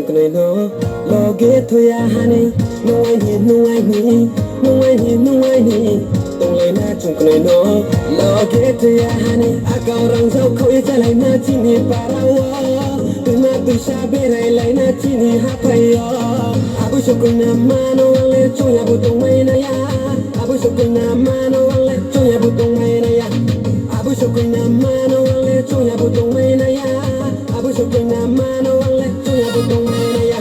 chung knai no loge thoya hani no ai ni no ai ni no ai ni no ai ni tong lai na chung knai no loge thoya hani akau rang zau khoi cha lai na chi ni parawa tu na tu sha be rai lai na chi ni ha phai yo abu shukun na mano le chung ya bu tong mai na ya abu shukun na mano le chung ya bu tong mai na ya abu shukun na mano le chung ya bu tong mai na ya abu shukun na mano le chung ya bu tong mai na ya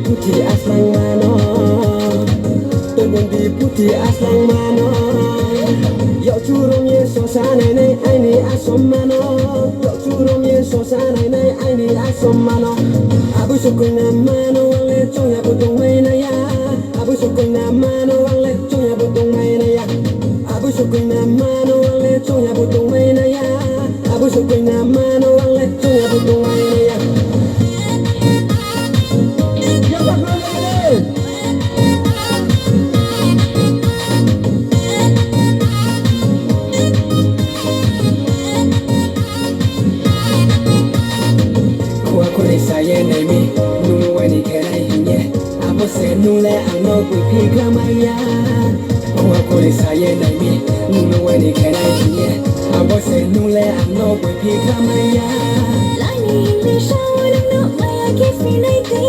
Putih aslang mano, tebon di putih aslang mano. Yo curung ye sosana nei aini asom mano. Yo curung ye sosana nei aini asom mano. Abu sukuna mano le choya butung mai na ya. Abu sukuna mano le choya butung mai na ya. Abu sukuna mano le choya butung mai na ya. Abu sukuna mano le choya butung mai na ya. Saya nami nunu wani kena hinye amo se nule ano kupi kamaya Owa kore saya nami nunu wani kena hinye amo se nule ano kupi kamaya Lani ni shawalam no maya kefi naiti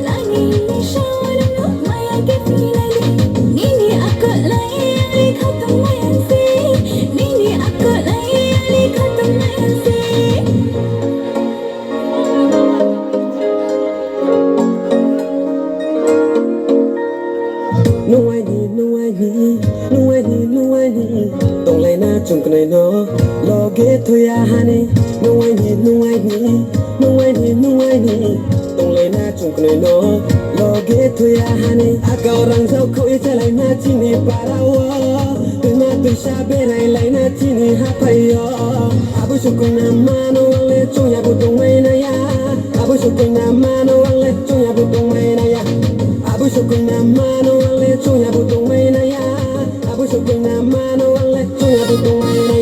Lani ni shawalam no maya kefi naiti Nini aku lai ali khatam mayan se Nini aku lai ali khatam mayan se No ai ni no ai ni no ai ni no ai ni tong lai na chung knai no loge thoya hani no ai ni no ai ni no ai ni no ai ni tong lai na chung knai no loge thoya hani akau rang zau khoi cha lai na chi ni parawa tu na tu sha be rai lai na chi ni ha phai yo abu shukun na mano le chung ya bu tong mai na ya abu shukun na mano le chung ya bu tong mai na ya abu shukun na mano le chung ya bu tong mai na ya abu shukun na mano le chung ya bu tong mai na